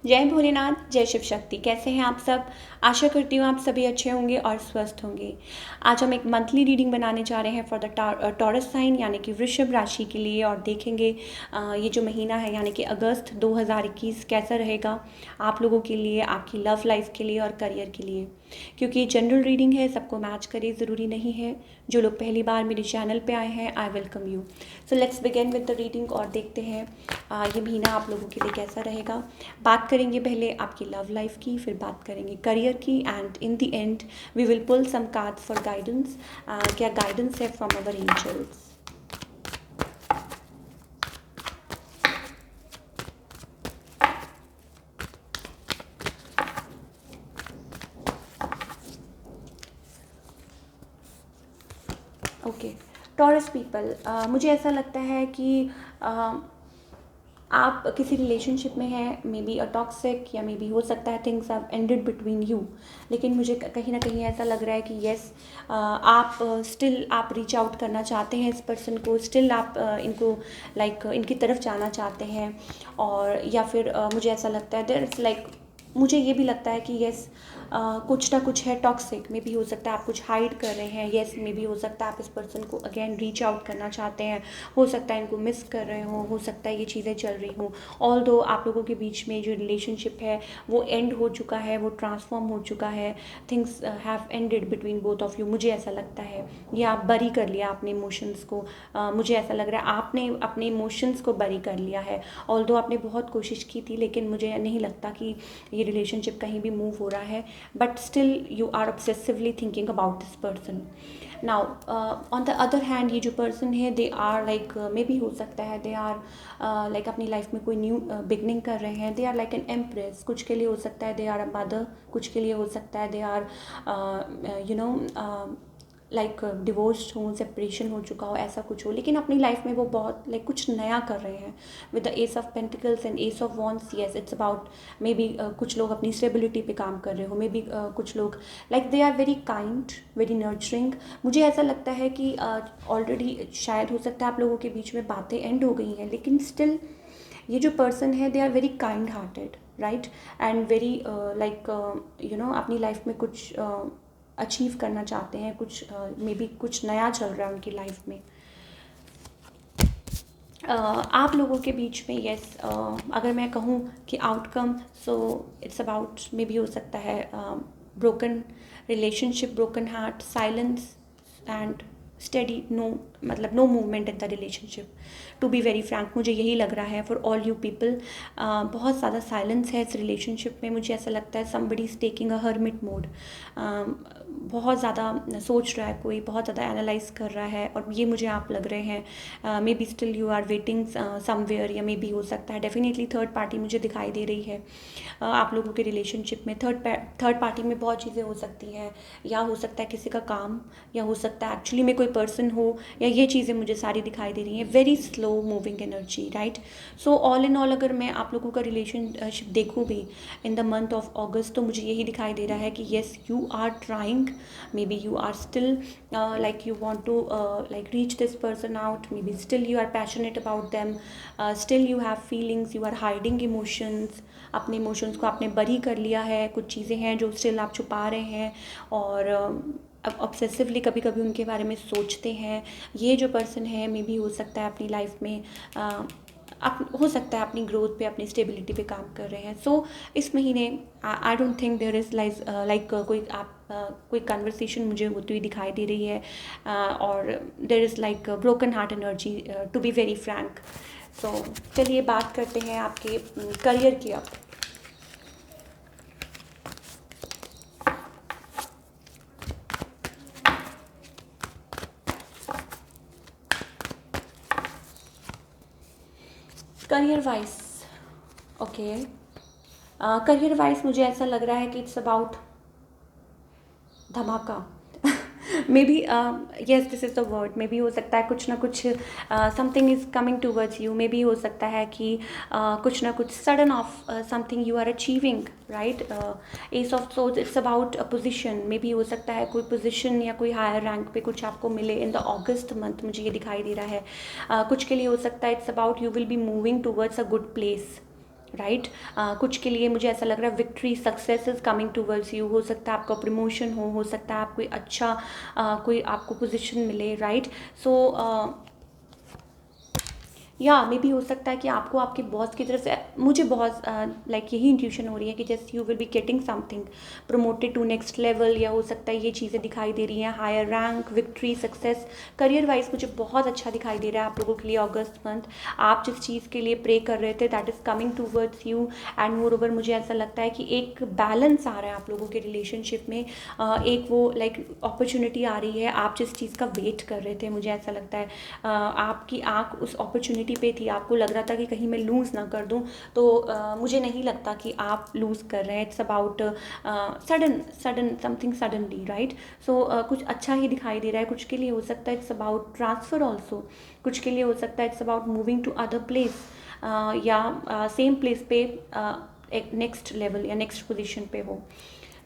जय भोलेनाथ, जय शिव शक्ति। कैसे हैं आप सब? आशा करती हूँ आप सभी अच्छे होंगे और स्वस्थ होंगे। आज हम एक मंथली रीडिंग बनाने जा रहे हैं फॉर द टॉरस साइन यानी कि वृषभ राशि के लिए, और देखेंगे ये जो महीना है यानी कि अगस्त 2021 कैसा रहेगा आप लोगों के लिए, आपकी लव लाइफ के लिए और करियर के लिए। क्योंकि जनरल रीडिंग है, सबको मैच करे ज़रूरी नहीं है। जो लोग पहली बार मेरे चैनल पे आए हैं, I welcome you. So let's begin with the reading और देखते हैं ये महीना आप लोगों के लिए कैसा रहेगा। बात करेंगे पहले आपकी लव लाइफ की, फिर बात करेंगे करियर की, and in the end we will pull some card for guidance. क्या गाइडेंस है from our angels. Okay, Taurus people, मुझे ऐसा लगता है कि आप किसी रिलेशनशिप में हैं, मे बी अ टॉक्सिक, या मे बी हो सकता है things have ended between you. लेकिन मुझे कहीं ना कहीं ऐसा लग रहा है कि येस, आप स्टिल आप रीच आउट करना चाहते हैं इस पर्सन को, स्टिल आप इनको इनकी तरफ जाना चाहते हैं। और या फिर मुझे ऐसा लगता है देयर इज़ मुझे ये भी लगता है कि येस, कुछ ना कुछ है टॉक्सिक। में भी हो सकता है आप कुछ हाइड कर रहे हैं, येस में भी हो सकता है आप इस पर्सन को अगेन रीच आउट करना चाहते हैं, हो सकता है इनको मिस कर रहे हो सकता है ये चीज़ें चल रही हों। ऑल्दो आप लोगों के बीच में जो रिलेशनशिप है वो एंड हो चुका है, वो ट्रांसफॉर्म हो चुका है, things have ended between both of you, मुझे ऐसा लगता है। या आप बरी कर लिया अपने इमोशंस को, मुझे ऐसा लग रहा है आपने अपने इमोशंस को बरी कर लिया है। ऑल्दो आपने बहुत कोशिश की थी, लेकिन मुझे नहीं लगता कि ये रिलेशनशिप कहीं भी मूव हो रहा है, but still you are obsessively thinking about this person. Now on the other hand, ये जो पर्सन है दे आर मे बी हो सकता है दे आर अपनी लाइफ में कोई न्यू बिगनिंग कर रहे हैं। They are like an empress, कुछ के लिए हो सकता है दे आर अ मदर, कुछ के लिए हो सकता है दे आर डिवोर्स्ड हो, सेपरेशन हो चुका हो, ऐसा कुछ हो। लेकिन अपनी लाइफ में वो बहुत कुछ नया कर रहे हैं with the S of pentacles and S of wands. Yes, it's about maybe कुछ लोग अपनी स्टेबिलिटी पे काम कर रहे हो, मे बी कुछ लोग they are very kind, very nurturing. मुझे ऐसा लगता है कि ऑलरेडी शायद हो सकता है आप लोगों के बीच में बातें एंड हो गई हैं, लेकिन स्टिल ये जो पर्सन है they are very kind hearted, right, and very अपनी लाइफ में कुछ अचीव करना चाहते हैं, कुछ मे बी कुछ नया चल रहा है उनकी लाइफ में। आप लोगों के बीच में येस, अगर मैं कहूँ कि outcome, so it's about maybe हो सकता है broken relationship, broken heart, silence and study, no movement in the relationship. To be very frank, मुझे यही लग रहा है फॉर ऑल यू पीपल। बहुत ज़्यादा साइलेंस है इस रिलेशनशिप में। मुझे ऐसा लगता है somebody is taking a hermit mode. बहुत ज़्यादा सोच रहा है कोई, बहुत ज़्यादा एनालाइज कर रहा है, और ये मुझे आप लग रहे हैं। Maybe still you are waiting somewhere, या मे बी हो सकता है डेफिनेटली थर्ड पार्टी मुझे दिखाई दे रही है। आप लोगों के रिलेशनशिप में थर्ड पार्टी में बहुत चीज़ें हो सकती हैं, या हो सकता है किसी का काम, या हो सकता है एक्चुअली में कोई पर्सन हो, या ये चीज़ें मुझे सारी दिखाई दे रही हैं। Very slow moving energy, right. So all in all अगर मैं आप लोगों का रिलेशनशिप देखूँ भी in the month of August, तो मुझे यही दिखाई दे रहा है कि yes, you are trying, maybe you are still you want to reach this person out, maybe still you are passionate about them, still you have feelings, you are hiding emotions। अपने emotions को आपने बरी कर लिया है, कुछ चीज़ें हैं जो स्टिल आप छुपा रहे हैं, और ऑब्सेसिवली कभी कभी उनके बारे में सोचते हैं। ये जो पर्सन है मे बी हो सकता है अपनी लाइफ में हो सकता है अपनी ग्रोथ पे, अपनी स्टेबिलिटी पे काम कर रहे हैं। सो इस महीने I don't think there is कोई कन्वर्सेशन मुझे होती हुई दिखाई दे रही है, और there is broken heart energy, to be very frank. So चलिए बात करते हैं आपके करियर की अब। Career wise, okay, career wise मुझे ऐसा लग रहा है कि इट्स अबाउट धमाका। Maybe yes, this is the word. Maybe हो सकता है कुछ ना कुछ something is coming towards you. Maybe हो सकता है कि कुछ ना कुछ sudden of something you are achieving, right. Ace of swords, it's about a position. Maybe हो सकता है कोई पोजीशन या कोई हायर रैंक पे कुछ आपको मिले इन द अगस्त मंथ, मुझे ये दिखाई दे रहा है। कुछ के लिए हो सकता है it's about you will be moving towards a good place, right. कुछ के लिए मुझे ऐसा लग रहा है victory success is coming towards you. हो सकता है आपका प्रमोशन हो सकता है आप कोई अच्छा कोई आपको पोजीशन मिले, राइट। सो या मे भी हो सकता है कि आपको आपके बॉस की तरफ से, मुझे बहुत लाइक यही इंट्यूशन हो रही है कि जैसे you will be getting something promoted to next level, या हो सकता है ये चीज़ें दिखाई दे रही हैं, higher rank, victory, success. Career wise मुझे बहुत अच्छा दिखाई दे रहा है आप लोगों के लिए अगस्त मंथ। आप जिस चीज़ के लिए प्रे कर रहे थे that is coming towards you. And more over मुझे ऐसा लगता है कि एक बैलेंस आ रहा है आप लोगों के रिलेशनशिप में। एक वो लाइक अपॉर्चुनिटी आ रही है, आप जिस चीज़ का वेट कर रहे थे, मुझे ऐसा लगता है आपकी आँख उस अपॉर्चुनिटी पे थी, आपको लग रहा था कि कहीं मैं लूज़ ना कर दूं, तो मुझे नहीं लगता कि आप लूज़ कर रहे हैं। It's about sudden something suddenly, right. So कुछ अच्छा ही दिखाई दे रहा है। कुछ के लिए हो सकता है इट्स अबाउट ट्रांसफ़र ऑल्सो, कुछ के लिए हो सकता है it's about moving to other place, या सेम प्लेस पे एक नेक्स्ट लेवल या नेक्स्ट पोजीशन पे हो।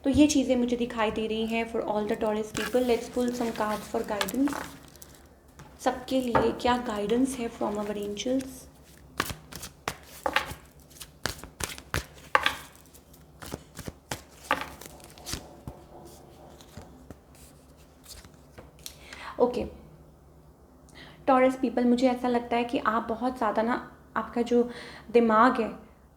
तो ये चीज़ें मुझे दिखाई दे रही हैं for all the Taurus people. Let's pull some cards for guidance. सबके लिए क्या गाइडेंस है from our angels. Okay Taurus people, मुझे ऐसा लगता है कि आप बहुत ज़्यादा ना, आपका जो दिमाग है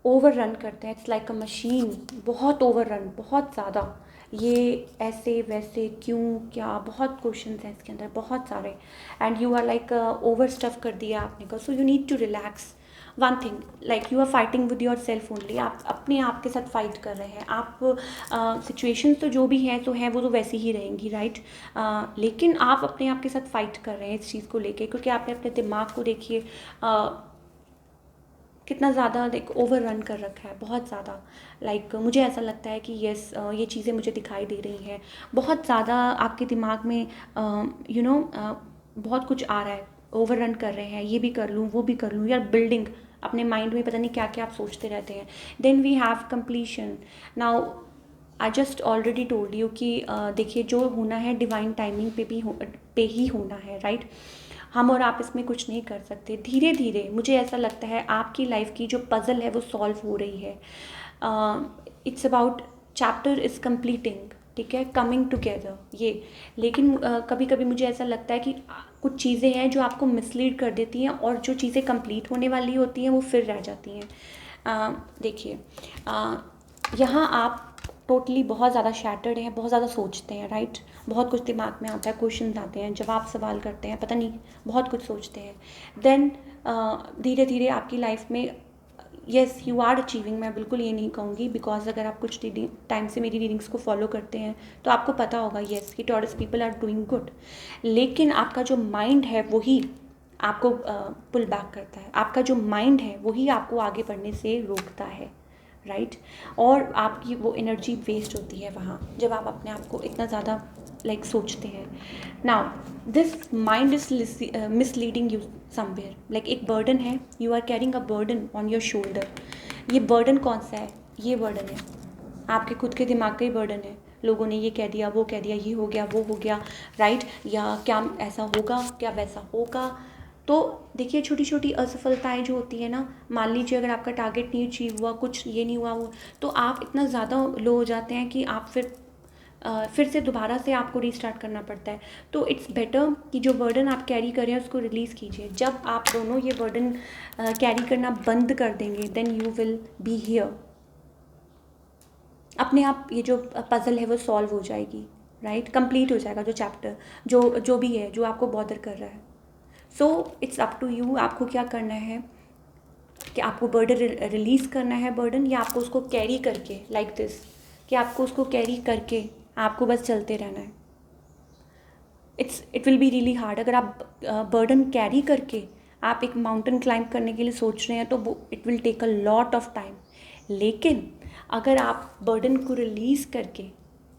ओवर रन करते हैं। इट्स लाइक अ मशीन, बहुत ओवर रन, बहुत ज़्यादा। ये ऐसे वैसे क्यों क्या, बहुत क्वेश्चंस हैं इसके अंदर, बहुत सारे। And you are like over stuff कर दिया आपने को। So you need to relax. One thing, like you are fighting with yourself only. आप अपने आप के साथ फाइट कर रहे हैं। आप सिचुएशंस तो जो भी हैं तो हैं, वो तो वैसी ही रहेंगी, राइट। लेकिन आप अपने आप के साथ फाइट कर रहे हैं इस चीज़ को लेके, क्योंकि आपने अपने दिमाग को देखिए कितना ज़्यादा लाइक ओवर रन कर रखा है, बहुत ज़्यादा। लाइक मुझे ऐसा लगता है कि येस ये चीज़ें मुझे दिखाई दे रही हैं। बहुत ज़्यादा आपके दिमाग में बहुत कुछ आ रहा है, ओवर रन कर रहे हैं, ये भी कर लूँ वो भी कर लूँ, यार बिल्डिंग अपने माइंड में पता नहीं क्या क्या आप सोचते रहते हैं। Then we have completion. Now I just already told you कि देखिए जो होना है डिवाइन टाइमिंग पे ही होना है, राइट। हम और आप इसमें कुछ नहीं कर सकते। धीरे धीरे मुझे ऐसा लगता है आपकी लाइफ की जो पज़ल है वो सॉल्व हो रही है। It's about chapter is completing, ठीक है, कमिंग टुगेदर ये। लेकिन कभी कभी मुझे ऐसा लगता है कि कुछ चीज़ें हैं जो आपको मिसलीड कर देती हैं, और जो चीज़ें कंप्लीट होने वाली होती हैं वो फिर रह जाती हैं। देखिए यहाँ आप टोटली बहुत ज़्यादा शैटर्ड हैं, बहुत ज़्यादा सोचते हैं, राइट। बहुत कुछ दिमाग में आता है, क्वेश्चन आते हैं, जवाब सवाल करते हैं, पता नहीं बहुत कुछ सोचते हैं। देन धीरे धीरे आपकी लाइफ में येस यू आर अचीविंग। मैं बिल्कुल ये नहीं कहूँगी, बिकॉज अगर आप कुछ टाइम से मेरी रीडिंग्स को फॉलो करते हैं तो आपको पता होगा येस कि Taurus people are doing good. लेकिन आपका जो माइंड है वही आपको पुल बैक करता है। आपका जो माइंड है वही आपको आगे बढ़ने से रोकता है, राइट। और आपकी वो एनर्जी वेस्ट होती है वहाँ, जब आप अपने आप को इतना ज़्यादा लाइक सोचते हैं। Now this mind is misleading you somewhere. Like एक बर्डन है, you are carrying a burden on your shoulder. ये बर्डन कौन सा है? ये बर्डन है आपके खुद के दिमाग का ही बर्डन है। लोगों ने ये कह दिया, वो कह दिया, ये हो गया, वो हो गया, राइट। या क्या ऐसा होगा, क्या वैसा होगा। तो देखिए छोटी छोटी असफलताएं जो होती है ना, मान लीजिए अगर आपका टारगेट नहीं अचीव हुआ, कुछ ये नहीं हुआ वो, तो आप इतना ज़्यादा लो हो जाते हैं कि आप फिर से दोबारा से आपको रीस्टार्ट करना पड़ता है। तो इट्स बेटर कि जो बर्डन आप कैरी करें उसको रिलीज़ कीजिए। जब आप दोनों ये बर्डन कैरी करना बंद कर देंगे then you will be here. अपने आप ये जो पज़ल है वो सॉल्व हो जाएगी, राइट। कंप्लीट हो जाएगा जो चैप्टर जो भी है जो आपको बॉदर कर रहा है। So it's up to you, आपको क्या करना है, कि आपको बर्डन रिलीज़ करना है बर्डन, या आपको उसको कैरी करके लाइक दिस, कि आपको उसको कैरी करके आपको बस चलते रहना है। It will be really hard. अगर आप बर्डन कैरी करके आप एक माउंटेन क्लाइंब करने के लिए सोच रहे हैं तो वो it will take a lot of time. लेकिन अगर आप बर्डन को रिलीज़ करके,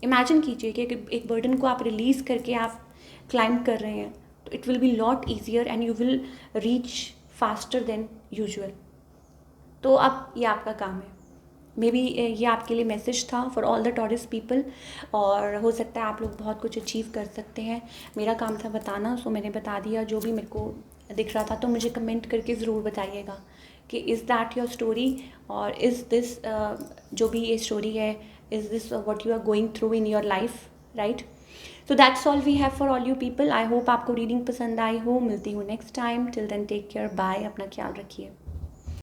इमेजिन कीजिए कि एक बर्डन को आप रिलीज़ करके आप क्लाइंब कर रहे हैं, तो it will be lot easier and you will reach faster than usual. तो अब ये आपका काम है। मे बी ये आपके लिए मैसेज था for all the Taurus people, और हो सकता है आप लोग बहुत कुछ अचीव कर सकते हैं। मेरा काम था बताना, सो मैंने बता दिया जो भी मेरे को दिख रहा था। तो मुझे कमेंट करके ज़रूर बताइएगा कि इज़ दैट योर स्टोरी, और इज़ दिस जो भी ये स्टोरी है, is this what you are going through in your life, right? So that's all we have for all you people. I hope आपको रीडिंग पसंद आई हो। मिलती हूँ next time. Till then take care, bye, अपना ख्याल रखिए।